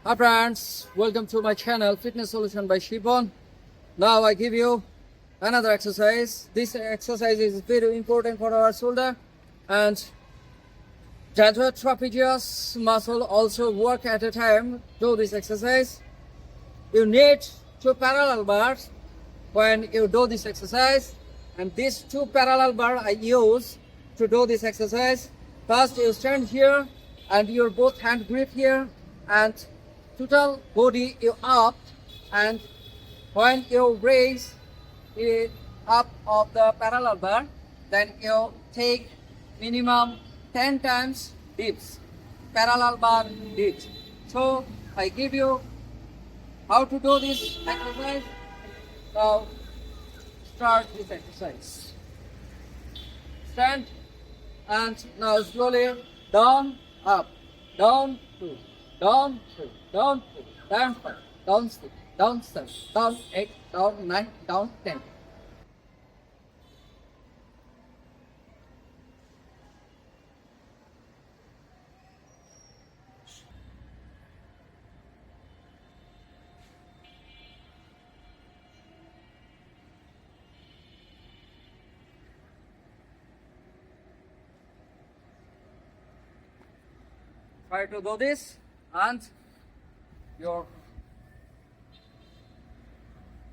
Hi friends, welcome to my channel Fitness Solution by Shipon. Now I give you another exercise. This exercise is very important for our shoulder and deltoid trapezius muscle also work at a time. Do this exercise. You need two parallel bars when you do this exercise, and these two parallel bars I use to do this exercise. First you stand here and your both hand grip here and total body you up, and when you raise it up of the parallel bar, then you take minimum 10 times dips, parallel bar dips. So I give you how to do this exercise. Now start this exercise. Stand and now slowly down, up, down, two, down, two, down, two, down, five, down, six, down, seven, down, 8, down, 9, down, 10. Try to do this and your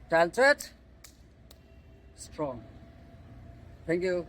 deltoid strong. Thank you.